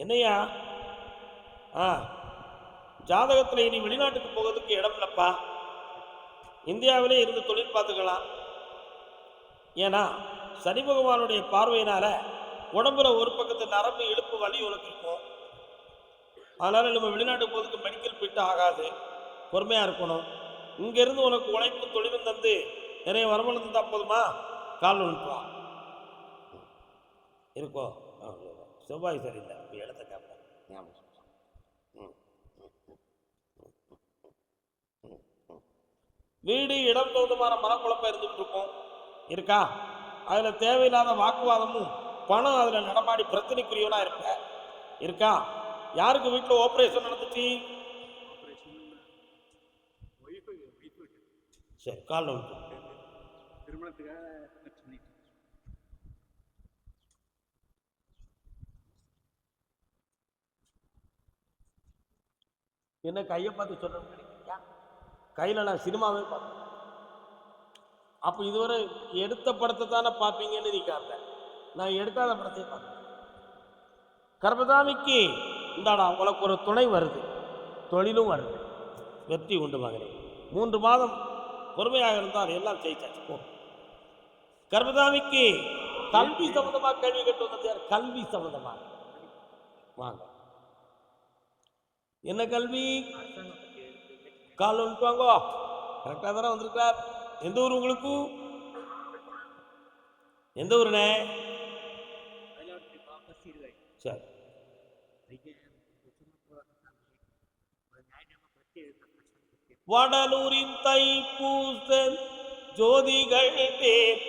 என்னையா ஜாதகத்தில் இனி வெளிநாட்டுக்கு போகிறதுக்கு இடம் இல்லைப்பா, இந்தியாவிலே இருந்து தொழில் பார்த்துக்கலாம். ஏன்னா சனி பகவானுடைய பார்வையினால உடம்புல ஒரு பக்கத்து நரம்பு இழுப்பு வலி உனக்கு இருக்கும். அதனால நம்ம வெளிநாட்டுக்கு போகிறதுக்கு மெடிக்கல் ஃபிட் ஆகாது, பொறுமையாக இருக்கணும். இங்கேருந்து உனக்கு உழைப்பு தொழிலும் தந்து நிறைய வருமானம் தந்தா போதுமா? கால் ஒன்றுவா இருக்கோ. செவ்வாய் சரியில்லை, இடத்த கேட்பேன். வீடு இடம் தகுந்தமான மனக்குழப்பம் இருந்துகிட்டு இருக்கும் இருக்கா? அதில் தேவையில்லாத வாக்குவாதமும் பணம் அதில் நடமாடி பிரச்சனைக்குரியவனா இருப்ப இருக்கா? யாருக்கு வீட்டில் ஆபரேஷன் நடந்துச்சு? சரி, கால் ஒன்று என்ன கையை பார்த்து சொல்ல நினைக்கிறீங்க? கையில் நான் சினிமாவே பார்த்தேன். அப்போ இதுவரை எடுத்த படத்தை தானே பார்ப்பீங்கன்னு நீ காட்ட, நான் எடுக்காத படத்தை பார்த்தேன். கர்மசாமிக்கு இந்தாடா உனக்கு ஒரு துணை வருது, தொழிலும் வருது, வெற்றி உண்டு மகனே. 3 மாதம் பொறுமையாக இருந்தால் எல்லாம் ஜெயிச்சாச்சு. போ. கர்மசாமிக்கு கல்வி சம்பந்தமாக கேள்வி கேட்டு வந்தது யார்? கல்வி சம்பந்தமாக வாங்க. என்ன கல்வி? கால் வந்துட்டு வாங்கோ. கரெக்டாக தானே வந்திருக்கார். எந்த ஊர் உங்களுக்கு? எந்த ஊருண்ணே? சரி. வடலூரின் தைப்பூசல் ஜோதிகள் பேர்,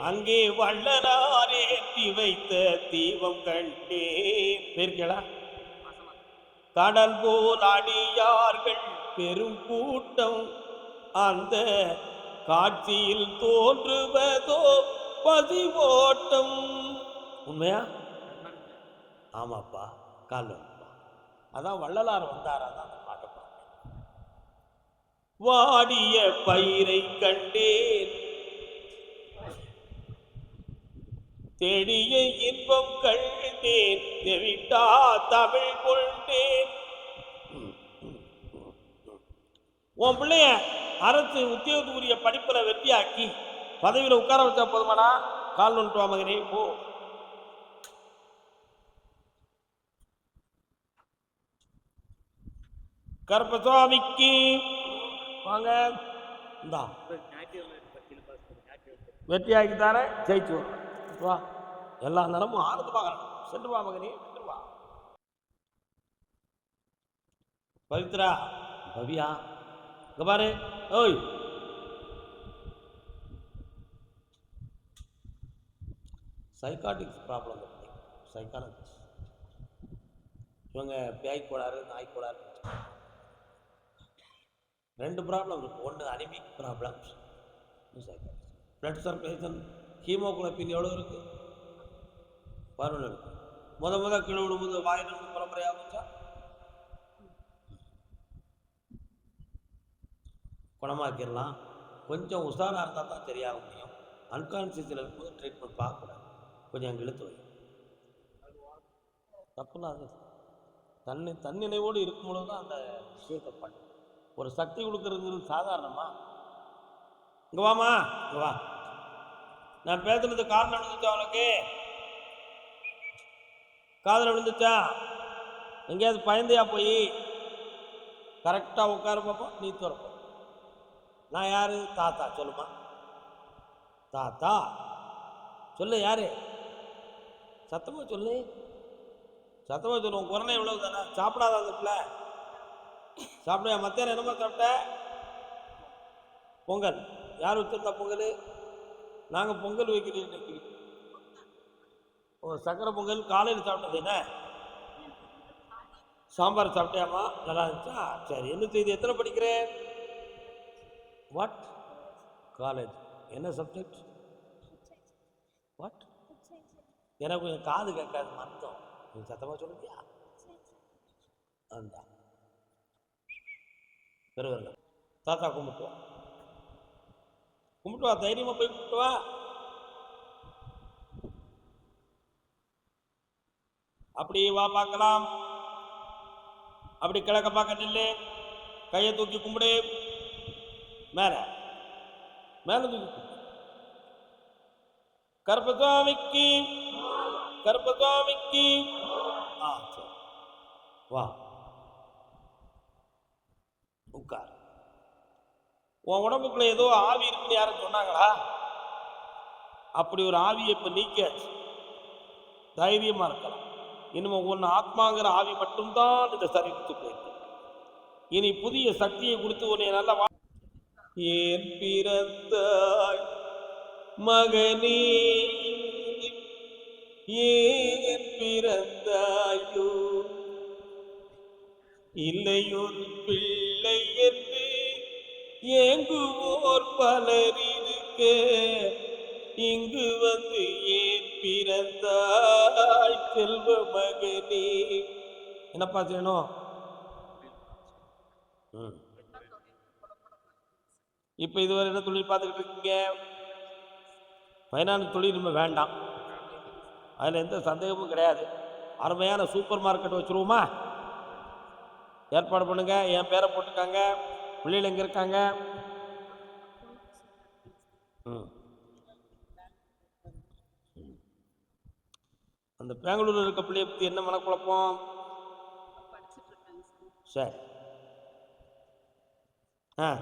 அங்கே வள்ளலாரேற்றி வைத்த தீபம் கண்டேன். பேர்களா? கடல் போல் அடியார்கள் பெரும் கூட்டம், அந்த காட்சியில் தோன்றுவதோ பசி ஓட்டம். உண்மையா? ஆமாப்பா, கால் வந்துப்பா. அதான் வள்ளலார் வந்தாரா தான் அந்த பாட்டை பாருங்க. வாடிய பயிரை கண்டேன், தேடிய இன்பம் கண்டேன், தெவிட்டா தமிழ் கொண்டேன். உன் பிள்ளைய அரசு உத்தியோகத்துக்குரிய படிப்புல வெற்றியாக்கி பதவியில் உட்கார வச்சா போதுமாடா. கால் ஒன்று வா மகனே, போ. கருப்பசாமிக்கு வாங்க. இந்தா வெற்றியாக்கி தார ஜெயிச்சு வா. எல்லா நேரமும் ஆனந்து பார்க்கணும். சென்று வா மகனே, சென்று வா. பவித்ரா, பவியா, இங்க பாரு. ஓய், சைக்காட்டிக்ஸ் ப்ராப்ளம் இருக்கு. சைக்காலஜிஸ்ட் இவங்க பேய் கோளாறு, நாய் கோளாறு, 2 ப்ராப்ளம் இருக்கு. ஒன்று anaemic problems, blood circulation, haemoglobin எவ்வளோ இருக்கு பாருங்க. முத கீழே விடும்போது வாயிலிருந்து பரம்பரையாக ஆரம்பிச்சா குணமாக்கிடலாம். கொஞ்சம் உஷாராக இருந்தால் தான் சரியாக முடியும். அன்கான்சியஸில் இருக்கும்போது ட்ரீட்மெண்ட் பார்க்கக்கூடாது. கொஞ்சம் அங்கே இழுத்து வை. தப்புலாம் தன்னினைவோடு இருக்கும்பொழுது தான் அந்த விஷயத்தை பண்ணு. ஒரு சக்தி கொடுக்கறதுங்கிறது சாதாரணமா? இங்கே வாமா, இங்கே வா. நான் பேசுனது காதில் விழுந்துச்சா? அவனுக்கு காதில் விழுந்துச்சா? எங்கேயாவது பயந்தையா போய் கரெக்டாக உட்கார பார்ப்போம். நீ திறப்போம். நான் யாரு? தாத்தா. சொல்லுமா தாத்தா, சொல்லு. யாரு? சத்தமா சொல்லு, சத்தமா சொல்லு. உன் குரலை எவ்வளவு தானே. சாப்பிடாத அந்த பிள்ளை சாப்பிடுவா? மத்தியானம் என்னமா சாப்பிட்ட? பொங்கல். யார் வச்சிருந்தா பொங்கல்? நாங்கள் பொங்கல் வைக்கிறோம் இன்னைக்கு. சக்கரை பொங்கல் காலையில் சாப்பிட்டது என்ன? சாம்பார் சாப்பிட்டியாமா? நல்லா இருந்துச்சா? சரி. என்ன செய்தி? எத்தனை படிக்கிறேன்? வாட்? காலேஜ். என்ன சப்ஜெக்ட்? வாட்? எனக்கு கொஞ்சம் காது கேட்காது, மந்தம். கொஞ்சம் சத்தமாக சொல்லுவியா? அந்த பெருவரில் தாத்தா கும்பிட்டு வா, கும்பிட்டு வா. தைரியமாக போய் கும்பிட்டு வா. அப்படியே வா பார்க்கலாம். அப்படி கிழக்க பார்க்க நில்லு. கையை தூக்கி கும்பிடு. மேல மேல தூக்கி. கருப்பசாமிக்கு கருப்பசாமிக்கு. சரி வா உட்கார். உன் உடம்புக்குள்ள ஏதோ ஆவி இருக்குன்னு யாரும் சொன்னாங்களா? அப்படி ஒரு ஆவியை இப்ப நீக்கியாச்சு. தைரியமா இருக்கலாம். இனிமே ஒன்னு ஆத்மாங்கிற ஆவி மட்டும்தான் இந்த சரீரத்துக்கு இருக்கு. இனி புதிய சக்தியை கொடுத்து உன்னை நல்லா ஏன் பிறந்தாய் மகனே, ஏன் பிறந்தாயோ, இல்லையொரு பிள்ளை என்று ஏங்குவோர் பலர் இருக்க, இங்கு வந்து ஏன் பிறந்தாய் செல்வ மகனே. என்னப்பா செய்யணும்? இப்ப இதுவரை என்ன தொழில் பார்த்துக்கிட்டு இருக்கீங்க? ஃபைனான்ஸ் தொழில் நம்ம வேண்டாம், அதில் எந்த சந்தேகமும் கிடையாது. அருமையான சூப்பர் மார்க்கெட் வச்சுருவோமா? ஏற்பாடு பண்ணுங்க. என் பேரை போட்டுக்காங்க. பிள்ளைகள் எங்கே இருக்காங்க? அந்த பெங்களூரில் இருக்க பிள்ளைய பற்றி என்ன மனக்குழப்பம்? சரி,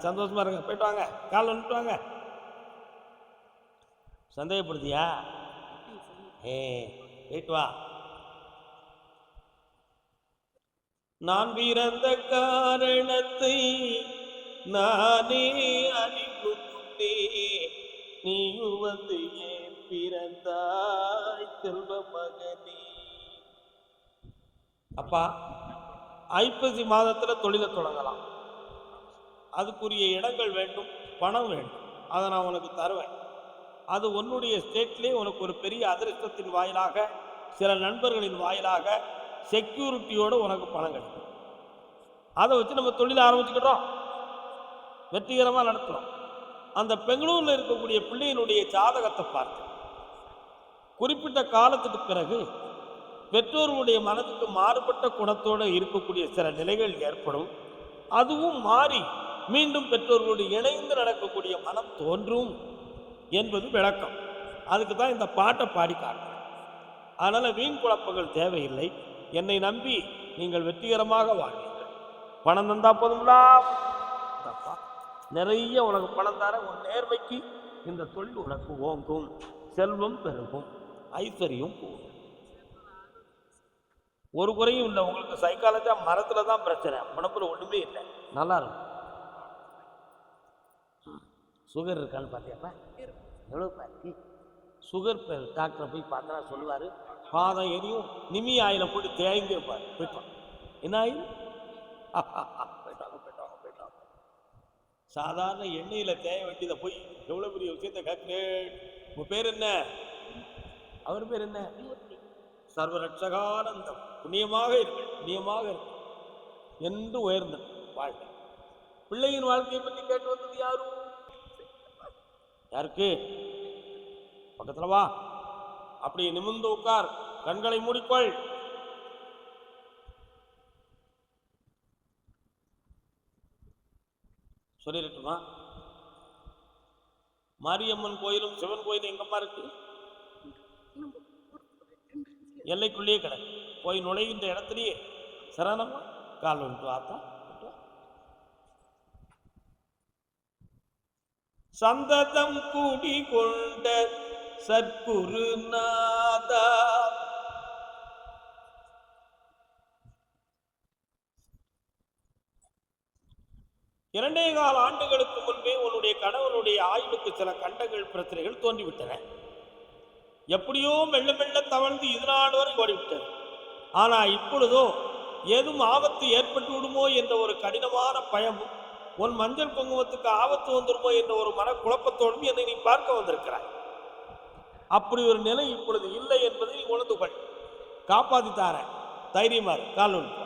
சந்தோஷமா இருங்க. போயிட்டு வாங்க, காலைல வந்துட்டு வாங்க. சந்தேகப்படுத்தியா? போயிட்டு வா. நான் பிறந்த காரணத்தை நானே அறிவுட்டே, நீயும் வந்து ஏன் பிறந்தாய் செல்வ மகனே. அப்பா, ஐப்பசி மாதத்துல தொழிலை தொடங்கலாம். அதுக்குரிய இடங்கள் வேண்டும், பணம் வேண்டும். அதை நான் உனக்கு தருவேன். அது உன்னுடைய ஸ்டேட்லேயே உனக்கு ஒரு பெரிய அதிர்ஷ்டத்தின் வாயிலாக, சில நண்பர்களின் வாயிலாக செக்யூரிட்டியோடு உனக்கு பணம் கிடைக்கும். அதை வச்சு நம்ம தொழிலை ஆரம்பிச்சுக்கிட்டோம், வெற்றிகரமாக நடத்துகிறோம். அந்த பெங்களூரில் இருக்கக்கூடிய பிள்ளையினுடைய ஜாதகத்தை பார்த்து குறிப்பிட்ட காலத்துக்கு பிறகு பெற்றோர்களுடைய மனதுக்கு மாறுபட்ட குணத்தோடு இருக்கக்கூடிய சில நிலைகள் ஏற்படும். அதுவும் மாறி மீண்டும் பெற்றோர்களோடு இணைந்து நடக்கக்கூடிய மனம் தோன்றும் என்பது விளக்கம். அதுக்கு தான் இந்த பாட்டை பாடி காட்டுறேன். அதனால் வீண் குழப்பங்கள் தேவையில்லை. என்னை நம்பி நீங்கள் வெற்றிகரமாக வாழ்வீர்கள். பணம் தந்தா போதுங்களா? நிறைய உனக்கு பணம் தர உன் நேர்மைக்கு இந்த தொழில் உனக்கு ஓங்கும், செல்வம் பெருகும், ஐஸ்வர்யம் போகும். ஒரு குறையும் இல்லை. உங்களுக்கு சைக்காலஜா மரத்துல தான் பிரச்சனை, உடம்புல ஒண்ணுமே இல்லை. நல்லா இருக்கும். சுகர் இருக்கான்னு பார்த்தியாப்பா? எவ்வளோ பாரு சுகர். டாக்டரை போய் பார்த்தா சொல்லுவார், பாதம் எரியும், நிமி ஆயில போட்டு தேங்கி இருப்பார். போயிட்டோம். என்ன ஆயில்? போயிட்டாங்க போயிட்டாங்க போயிட்டாங்க. சாதாரண எண்ணெயில் தேய வேண்டியதை போய் எவ்வளோ பெரிய விஷயத்தை கேட்கிறேன். உங்கள் பேர் என்ன? அவர் பேர் என்ன? சர்வரட்சகானந்தம். புண்ணியமாக இருக்கு, புண்ணியமாக இருக்கு என்று உயர்ந்த வாழ்க்கை. பிள்ளையின் வாழ்க்கையை பற்றி கேட்டு வந்தது யாரும்? யாருக்கு? பக்கத்துல வா. அப்படி நிமிர்ந்து உட்கார், கண்களை மூடிக்கொள். சொல்லிருக்குமா? மாரியம்மன் கோயிலும் சிவன் கோயிலும் எங்கம்மா இருக்கு? எல்லைக்குள்ளேயே கிடக்கு. போய் நுழைகின்ற இடத்துலயே சரணமா கால் வந்துட்டு வாத்தா. சந்ததம் கூடி கொண்ட சற்குருநாதா, இரண்டே கால ஆண்டுகளுக்கு முன்பே உன்னுடைய கணவனுடைய ஆயுளுக்கு சில கண்டங்கள் பிரச்சனைகள் தோன்றிவிட்டன. எப்படியோ மெல்ல மெல்ல தவழ்ந்து இதனாடு வரை ஓடிவிட்டது. ஆனா இப்பொழுதோ ஏதும் ஆபத்து ஏற்பட்டு விடுமோ என்ற ஒரு கடினமான பயமும், உன் மஞ்சள் குங்குமத்துக்கு ஆபத்து வந்துருமோ என்ற ஒரு மனக்குழப்பத்தோடும் என்னை நீ பார்க்க வந்திருக்கிறாய். அப்படி ஒரு நிலை இப்பொழுது இல்லை என்பதை நீ உணர்ந்து கொள். காப்பாத்தித்தார, தைரியமா கால் ஒன்று.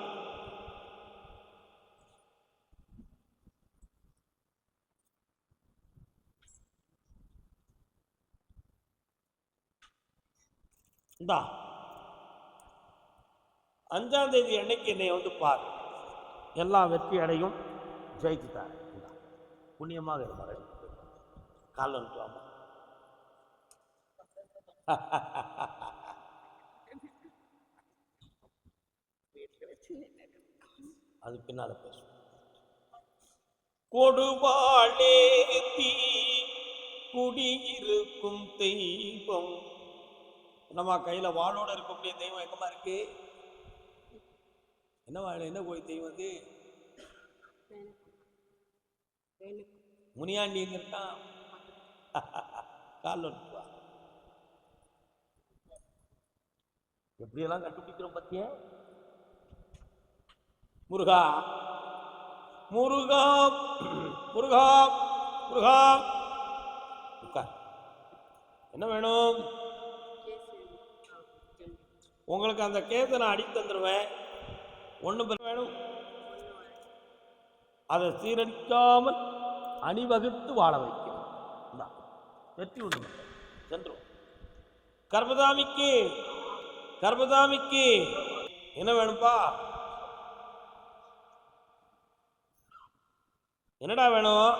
இந்தா 5ஆம் தேதி அன்னைக்கு என்னை வந்து பார், எல்லா வெற்றி அடையும், ஜெயிச்சுட்டார். புண்ணியமாக இருப்பாரு. கால் வந்துட்டு வாமா. அது பின்னால பேசும். கொடுவாளே தீ குடியிருக்கும் தெய்வம். நம்ம கையில வாளோட இருக்கக்கூடிய தெய்வம் எங்கமா இருக்கு? என்ன வாழ, என்ன கோயில் தெய்வம் அது? முனியாண்டி எங்க இருக்கான்? கால் வந்துட்டு எப்படியெல்லாம் கண்டுபிடிக்கிறோம் பத்திய. முருகா முருகா முருகா முருகா. என்ன வேணும் உங்களுக்கு? அந்த கேஸை நான் அடித்து தந்துடுவேன். ஒண்ணு வேணும், அதை சீரடிக்காமல் அணிவகுத்து வாழ வைக்கணும். வெற்றி உண்டு சென்றும். கர்மதாமிக்கு கர்மதாமிக்கு என்ன வேணும்பா? என்னடா வேணும்?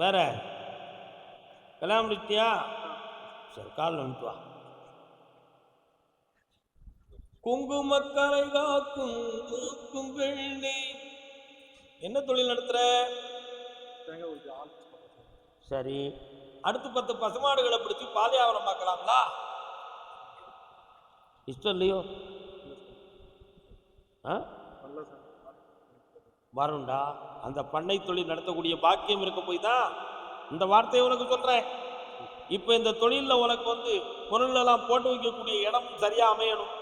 வேற கல்யாணம் முடிச்சியா? சரி, கால் வந்துட்டு வா. குங்குமக்கரை காக்கும் பெண்ணே. என்ன தொழில் நடத்துற? சரி, அடுத்து 10 பசுமாடுகளை பிடிச்சி பால் வியாபாரம் பார்க்கலாங்களா? இஷ்டம் இல்லையோ? வருண்டா. அந்த பண்ணை தொழில் நடத்தக்கூடிய பாக்கியம் இருக்க போய் தான் இந்த வார்த்தையை உனக்கு சொல்றேன். இப்ப இந்த தொழில உனக்கு வந்து பொருள் எல்லாம் போட்டு வைக்கக்கூடிய இடம் சரியா அமையணும்.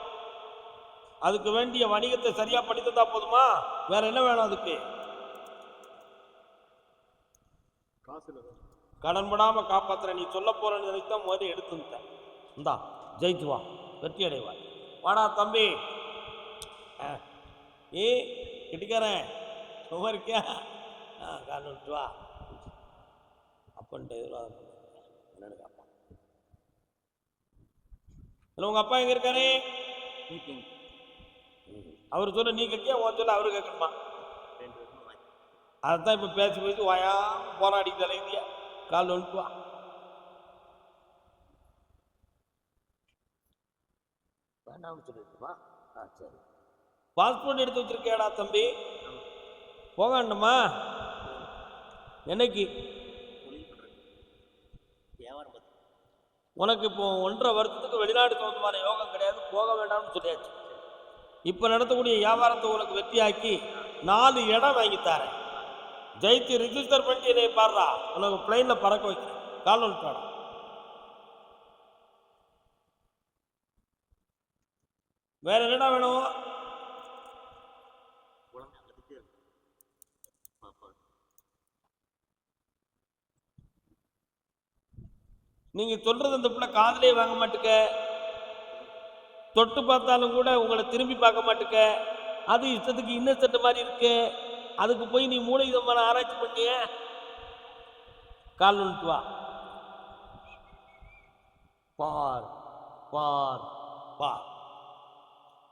அதுக்கு வேண்டிய வணிகத்தை சரியா படித்ததா போதுமா? வேற என்ன வேணும் அதுக்கு? கடன்படாம காப்பாத்துற. நீ சொல்ல போற நினைத்தான் முதல்ல எடுத்துட்டேன். இந்தா ஜெயிச்சு வா, வெற்றி அடைவா. வாடா தம்பி. ஏ கிட்டிக்காரன் இருக்கியா? கால் விட்டு வா. அப்பன்ட்டு என்னன்னு காப்பா. உங்க அப்பா எங்க இருக்காரு? அவரு சொல்ல நீ கேட்கியா, உன் சொல்ல அவரு கேட்கணுமா? அதான் இப்ப பேசி பேசி வாயா போராடி தலைவியா. கால் வந்துட்டு வா. வேண்டாம்னு சொல்லிட்டுமா? சரி. பாஸ்போர்ட் எடுத்து வச்சிருக்கியாடா தம்பி? போக வேண்டுமா? என்னைக்கு? உனக்கு இப்போ 1.5 வருஷத்துக்கு வெளிநாடு சொந்தமான யோகம் கிடையாது, போக வேண்டாம்னு சொல்லியாச்சு. இப்ப நடத்தக்கூடிய வியாபாரத்தை உனக்கு வெற்றியாக்கி 4 இடம் வாங்கித்தாரேன். ஜெயிச்சு ரிஜிஸ்டர் பண்ணி என்னை பாடுறா, உனக்கு பிளைன்ல பறக்க வைக்கிறேன். கால் வந்துட்டு. வேற என்னடா வேணும்? நீங்க சொல்றது அந்த பிள்ளை காதலே வாங்க மாட்டுக்க, தொட்டு பார்த்தாலும் கூட உங்களை திரும்பி பார்க்க மாட்டுக்க. அது இஷ்டத்துக்கு இன்னசென்ட் மாதிரி இருக்கு. அதுக்கு போய் நீ மூளை விதமான ஆராய்ச்சி பண்ணிய. கால் வந்துட்டு வா. பார் பார் பார்.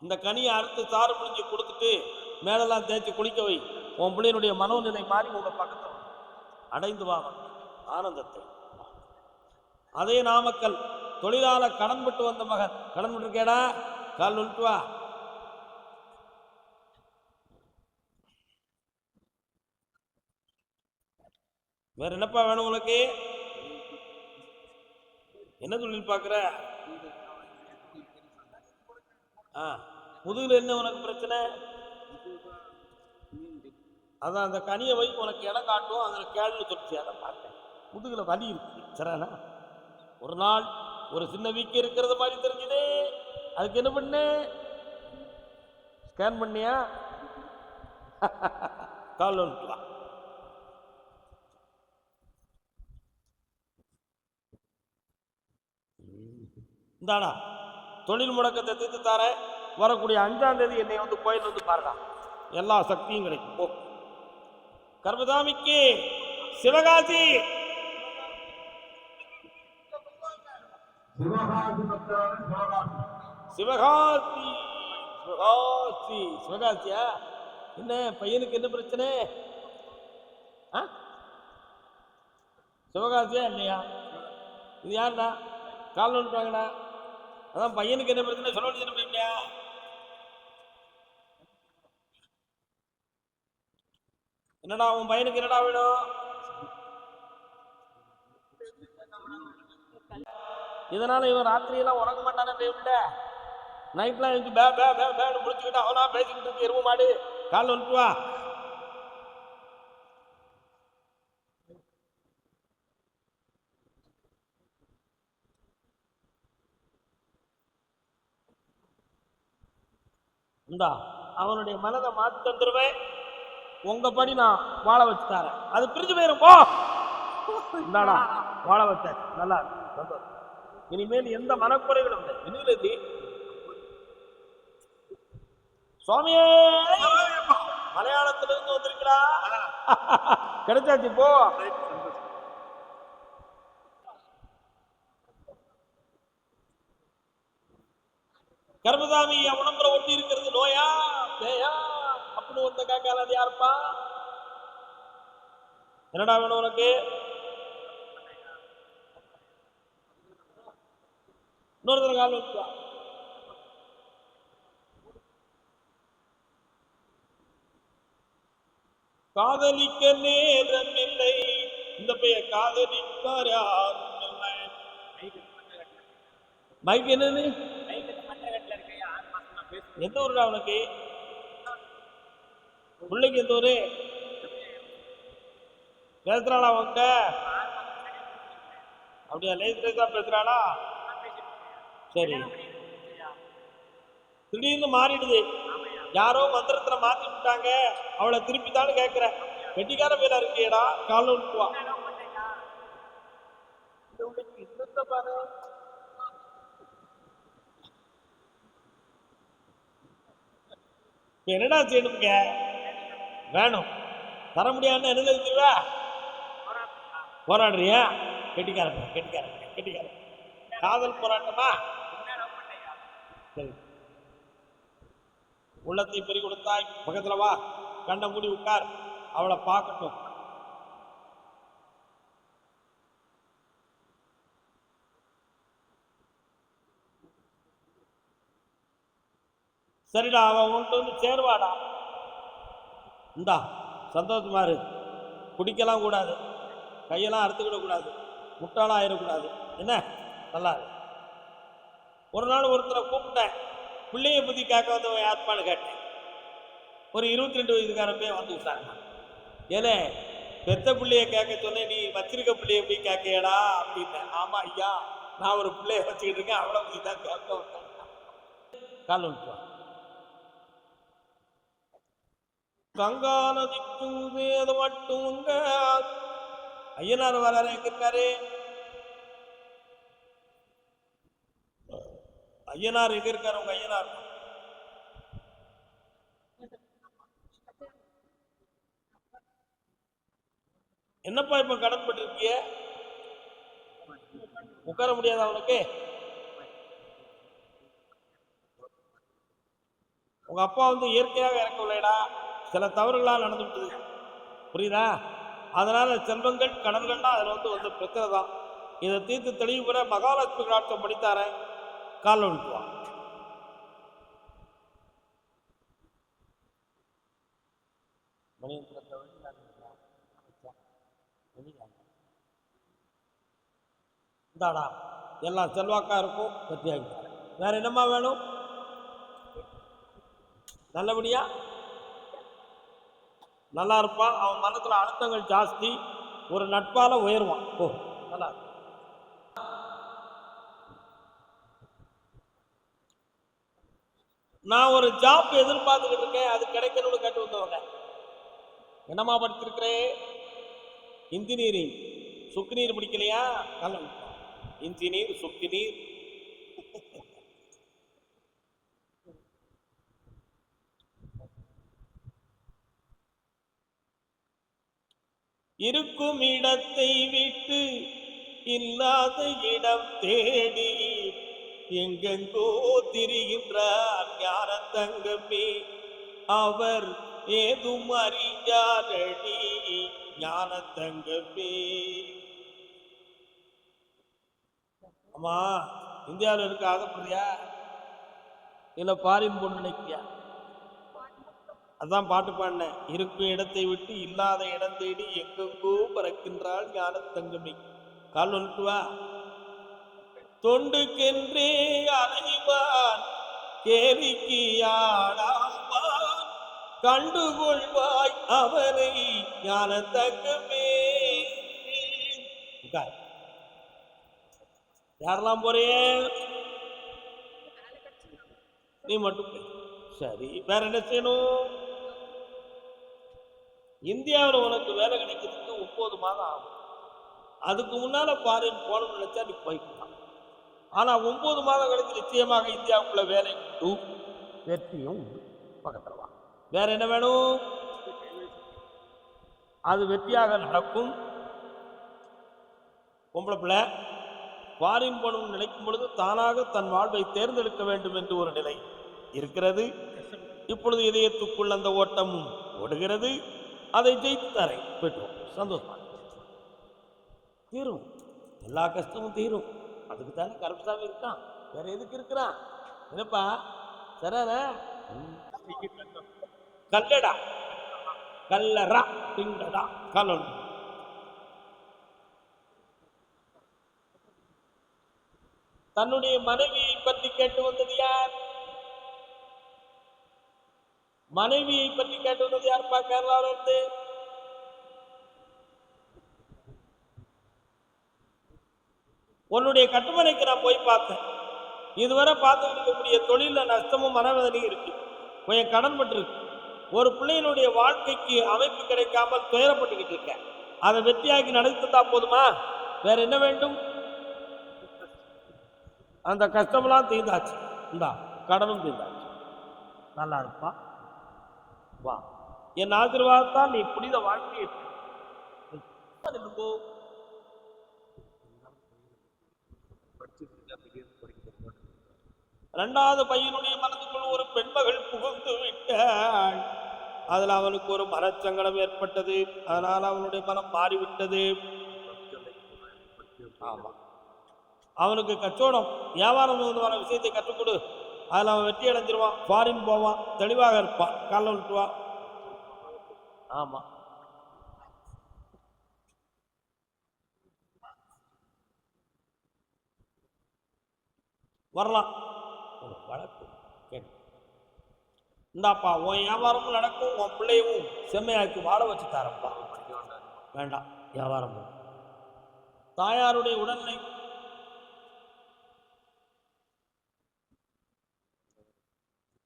இந்த கனியை அறுத்து சாறு முடிஞ்சு கொடுத்துட்டு மேலெல்லாம் தேய்ச்சி குளிக்க வை. உன் பிள்ளையினுடைய மனோநிலை மாறி உங்க பக்கத்தில் அடைந்து வா ஆனந்தத்தை. அதே நாமக்கல் தொழிலாளர் கடன் பட்டு வந்த மகன். கடன் பட்டு இருக்கேடா? கால் வந்துட்டு வா. வேற என்னப்பா வேணும் உனக்கு? என்ன தொழில் பார்க்குற? முதுகுல என்ன உனக்கு பிரச்சனை? அதான் அந்த கனியை வை, உனக்கு இடம் காட்டும். அதில் கேள்வி சொல்லிச்சு, அதை பார்த்தேன். முதுகுல வலி இருக்கு. சரிண்ணா? ஒரு நாள் ஒரு சின்ன வீக்க இருக்கிறது மாதிரி தெரிஞ்சுது. அதுக்கு என்ன பண்ண? ஸ்கேன் பண்ணியா? கால் வந்துக்கலாம். இந்தாடா தொழில் முடக்கத்தை தீர்த்து தார. வரக்கூடிய 5ஆம் தேதி என்னை வந்து கோயில் வந்து பாருடா, எல்லா சக்தியும் கிடைக்கும். போ. கர்மதாமிக்கு சிவகாசி. சிவகாசி. சிவகாசி. சிவகாசியா? என்ன பையனுக்கு என்ன பிரச்சனை? சிவகாசியா இல்லையா? இது யாருடா? கால் வந்துட்டாங்கடா. அதான் பையனுக்கு என்ன பிரச்சனை சொல்ல வேண்டியது இல்லையா? என்னடா உன் பையனுக்கு என்னடா வேணும்? இதனால இவன் ராத்திரியெல்லாம் உறங்க மாட்டானே விட நைட்லாம் எனக்கு பே பே பே பேன்னு முடிச்சுக்கிட்டு அவனா பேசிக்கிட்டு இருக்கு. எரும மாடு கால் வந்துட்டு வா. இந்தா அவனுடைய மனதை மாற்றி தந்துருவேன். உங்க படி நான் வாழ வச்சு தரேன். அது பிரிஞ்சு போயிரும் போ. இந்தாடா வாழ வச்ச நல்லா சந்தோஷம். இனிமேல் எந்த மனக்குறைகளும் இல்லை. இனிமேல் சுவாமியே மலையாளத்திலிருந்து வந்திருக்கா. கிடைச்சாச்சு போ. கர்மசாமி உடம்புல ஒட்டி இருக்கிறது நோயா பேயா அப்படின்னு வந்த காக்கால அது யாருப்பா? என்னடா வேணும் உனக்கு? இன்னொரு கால் வந்துட்டா. காதலிக்க நேரம் இல்லை. இந்த பைய காதலிப்பார் யாரும் இல்லை. மைக் என்னன்னு எந்த ஊருடா உனக்கு? பிள்ளைக்கு எந்த ஊரு? பேசுறாளா உங்க? அப்படியா? லேசா பேசுறாளா? சரி. திடீர்னு மாறிடுது. யாரோ மந்திரத்துல மாத்தி விட்டாங்க. அவளை திருப்பி தான் கேட்கிற. வெட்டிக்கார பேரா இருக்கியடா. கால விட்டுவா. என்னடா செய்யணுங்க? வேணும் தர முடியாதுன்னு என்ன தெரியுவா? போராடுறியா? கெட்டிக்காரங்க கெட்டிக்காரங்க கெட்டிக்காரங்க. காதல் போராட்டமா? சரி. உள்ளத்தை பெருகி கொடுத்தாய். பக்கத்துல வா. கண்ட மூடி உட்கார். அவளை பார்க்கட்டும். சரிடா அவன் உன்ட்டு வந்து சேருவாடா. இந்தா சந்தோஷமா இரு. குடிக்கலாம் கூடாது. கையெல்லாம் அறுத்துக்கிடக்கூடாது. முட்டாளாக ஆயிடக்கூடாது. என்ன நல்லா இருக்கு. ஒரு நாள் ஒருத்தரை கூப்பிட்டேன். பிள்ளைய பற்றி கேட்க வந்தவன் யாருப்பான்னு கேட்டேன். ஒரு 22 வயதுக்காரப்பே வந்து விட்டாங்க. ஏலே பெத்த பிள்ளைய கேட்க சொன்னேன். நீ வச்சிருக்க பிள்ளைய எப்படி கேட்கடா அப்படின்னு. ஆமா ஐயா நான் ஒரு பிள்ளைய வச்சுக்கிட்டு இருக்கேன். அவ்வளோ பற்றி தான் கேட்க வந்தேன். கால் விட்டுவான். கங்கா நதிக்கும் வேத மட்டும் உங்க ஐயனார் வராரு. எங்க இருக்காரு ஐயனார்? எங்க இருக்காரு உங்க ஐயனார்? என்னப்பா இப்ப கடன் பட்டிருக்கிய? உட்கார முடியாதா உனக்கு? உங்க அப்பா வந்து இயற்கையாக இறக்கவில்லைடா. சில தவறுகளால் நடந்து விட்டது. புரியுதா? அதனால செல்வங்கள் கடன்கள்னா அதுல வந்து பிரச்சனை தான். இதை தீர்த்து தெளிவு பெற மகாலட்சுமி கடாட்சம் படித்தாரேன். காலில் விட்டுவான். இந்தாடா எல்லாம் செல்வாக்கா இருக்கும். பத்தியாகி வேற என்னமா வேணும்? நல்லபடியா நல்லா இருப்பான். அவன் மனத்துல அழுத்தங்கள் ஜாஸ்தி. ஒரு நட்பால உயர்வான். ஓ நல்லா. நான் ஒரு ஜாப் எதிர்பார்த்துக்கிட்டு இருக்கேன். அது கிடைக்கணும்னு கேட்டு வந்தவங்க. என்னமா படிச்சிருக்கிறேன்? இன்ஜினியரிங். சுக்குநீர் பிடிக்கலையா? நல்ல இன்ஜினியர் சுக்குநீர். இருக்கும் இடத்தை விட்டு இல்லாத இடம் தேடி எங்கெங்கோ திரிகின்றார் ஞான தங்கமே, அவர் ஏதும் அறியாரடி ஞான தங்கமே. அம்மா, இந்தியாவில் இருக்க ஆகப்படுறியா இல்ல பாரின் பொண்ணு நினைக்கிறியா? அதான் பாட்டு பாடினேன். இருக்கும் இடத்தை விட்டு இல்லாத இடம் தேடி எங்கெங்கோ பறக்கின்றாள் ஞான தங்கமே. கால் வந்துட்டு வா. தொண்டுக்கென்றே அலைவான் கேலிக்கியாடாவான், கண்டுகொள்வாய் அவனை ஞான தங்கமே. யாரெல்லாம் போறே? நீ மட்டும் சரி. வேற என்ன செய்யணும்? இந்தியாவில் உனக்கு வேலை கிடைக்கிறதுக்கு 9 மாதம் ஆகும். அதுக்கு முன்னால பாரின் போகணும்னு நினைச்சா நீ போய்க்கலாம். ஆனா 9 மாதம் கழித்து நிச்சயமாக இந்தியாவுக்குள்ள வேலை உண்டு, வெற்றியும் உண்டு. பக்கத்துல வா. வேற என்ன வேணும்? அது வெற்றியாக நடக்கும். பொம்பளை பிள்ளை பாரின் போகணும்னு நினைக்கும் பொழுது தானாக தன் வாழ்வை தேர்ந்தெடுக்க வேண்டும் என்று ஒரு நிலை இருக்கிறது. இப்பொழுது இதயத்துக்குள் அந்த ஓட்டமும் ஓடுகிறது. அதை ஜெயித்து தரேன், போயிட்டு சந்தோஷமா தீரும். எல்லா கஷ்டமும் தீரும். அதுக்கு தானே கருப்பசாமி இருக்கான். வேற எதுக்கு இருக்கிறான்? என்னப்பா சரான கல்லடா கல்லரா திங்கடா கலன். தன்னுடைய மனைவியை பற்றி கேட்டு வந்தது யார்? மனைவியை பற்றி கேட்டு வந்தது யாருப்பா? கேரளாவில இருந்து. உன்னுடைய கட்டுமனைக்கு நான் போய் பார்த்தேன். இதுவரை பார்த்துக்கிட்டு இருக்கக்கூடிய தொழில நஷ்டமும் மனவேதனையும் இருக்கு. கொஞ்சம் கடன் பட்டிருக்கு. ஒரு பிள்ளையினுடைய வாழ்க்கைக்கு அமைப்பு கிடைக்காமல் துயரப்பட்டுக்கிட்டு இருக்கேன். அதை வெற்றியாக்கி நடத்தித்தா போதுமா? வேற என்ன வேண்டும்? அந்த கஷ்டமெல்லாம் தீர்ந்தாச்சு. இந்தா கடனும் தீர்ந்தாச்சு. நல்லா இருப்பா. வா, என் ஆசீர்வாதத்தால் நீ புனித வாழ்க்கையை இரண்டாவது பையனுடைய மனதுக்குள் ஒரு பெண்மகள் புகுந்து விட்டாள். அதில் அவனுக்கு ஒரு மனச்சங்கடம் ஏற்பட்டது. அதனால் அவனுடைய மனம் மாறிவிட்டது. ஆமா, அவனுக்கு கச்சோடம் வியாபாரம் வர விஷயத்தை கற்றுக் கொடு. அதில் அவன் வெற்றி அடைஞ்சிருவான். ஃபாரின் போவான், தெளிவாக இருப்பான். காலைல விட்டுவான். ஆமா, வரலாம். வழக்கு கேட்டு இந்தாப்பா, உன் வியாபாரமும் நடக்கும், உன் பிள்ளையும் செம்மையாக்கி வாழ வச்சு தரப்பா. வேண்டாம், வியாபாரம் தாயாருடைய உடல்நிலை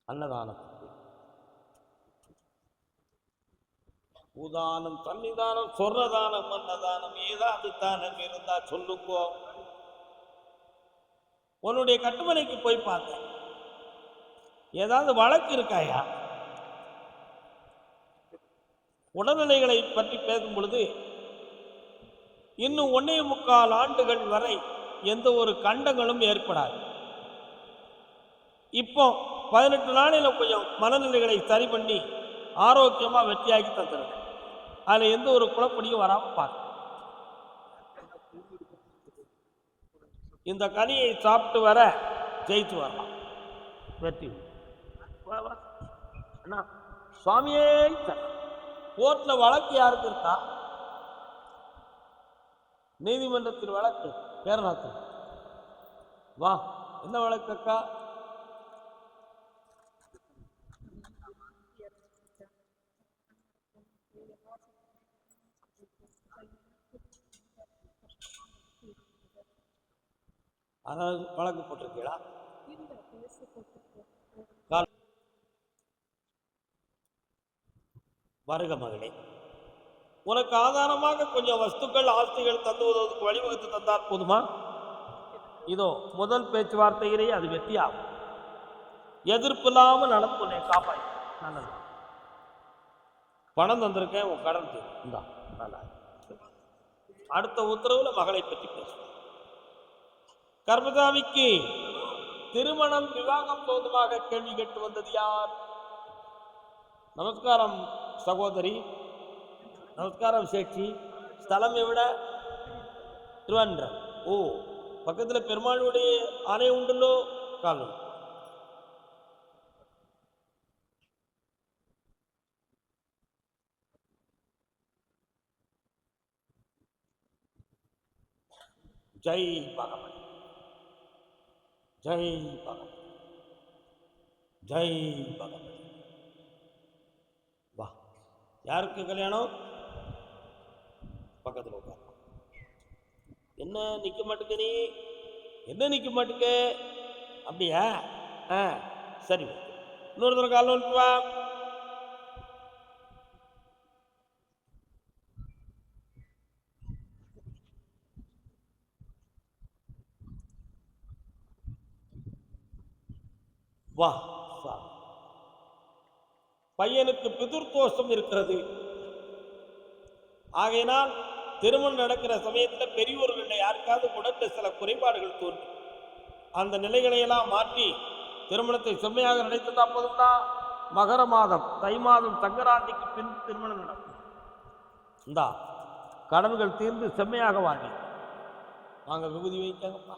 அன்னதானம், பூதானம், தன்னிதானம், சொர்ணதானம், அன்னதானம், ஏதாவது தானம் இருந்தா சொல்லுங்கோ. உன்னுடைய கட்டுமனைக்கு போய் பார்த்தேன். ஏதாவது வழக்கு இருக்காயா? உடல்நிலைகளை பற்றி பேசும் பொழுது இன்னும் 1.25 ஆண்டுகள் வரை எந்த ஒரு கண்டங்களும் ஏற்படாது. இப்போ 18 நாளில் கொஞ்சம் மனநிலைகளை சரி பண்ணி ஆரோக்கியமா வெற்றியாக்கி தந்துருங்க. அதுல எந்த ஒரு குழப்படியும் வராம பார்க்க. இந்த கனியை சாப்பிட்டு வர ஜெயித்து வரலாம். வெற்றி சுவாமியே. கோர்ட்ல வழக்கு யாருக்கு இருக்கா? நீதிமன்றத்தில் வழக்கு கேரளாத்தில். வா, என்ன வழக்கு அக்கா? அதாவது வழக்கு போட்டிருக்கீங்களா? வருக மகளே, உனக்கு ஆதாரமாக கொஞ்சம் வஸ்துக்கள் ஆஸ்திகள் தந்து உதவுவதற்கு வழிவகுத்து தந்தால் போதுமா? இதோ முதல் பேச்சுவார்த்தையிலேயே அது வெற்றியாகும். எதிர்ப்பு இல்லாமல் நடந்து காப்பாய். நல்லது, பணம் தந்திருக்கேன், உன் கடன் தீர்ந்தா நல்லா. அடுத்த உத்தரவுல மகளை பற்றி பேசுவோம். கர்மசாமிக்கு திருமணம் விவாகம் சம்பந்தமாக கேள்வி கேட்டு வந்தது யார்? நமஸ்காரம் சகோதரி. நமஸ்காரம் சேட்சி. ஸ்தலம் எவிட? திருவான்றம். ஓ, பக்கத்துல பெருமாளுடைய ஆலயம் உண்டல்லோ, காலம். ஜெய் பகவன், ஜெய் பகவன், ஜெய் பகவன். வா, யாருக்கு கல்யாணம்? பக்கத்தில் உட்கார். என்ன நிக்க மாட்டுக்க நீ? என்ன நிக்க மாட்டுக்க? அப்படியா? சரி, இன்னொரு தடவை கால வா. வா. பையனுக்கு பிதுர்தோஷம் இருக்கிறது. ஆகையினால் திருமணம் நடக்கிற சமயத்தில் பெரியோர்கள் யாருக்காவது உடல்ல சில குறைபாடுகள் தோன்றும். அந்த நிலைகளை எல்லாம் மாற்றி திருமணத்தை செம்மையாக நடத்ததா போதும்னா மகர மாதம் தை மாதம் சங்கராந்திக்கு பின் திருமணம் நடக்கும். இந்தா கடன்கள் தீர்ந்து செம்மையாக வாங்கி வாங்க. விபூதி வைக்காங்கப்பா.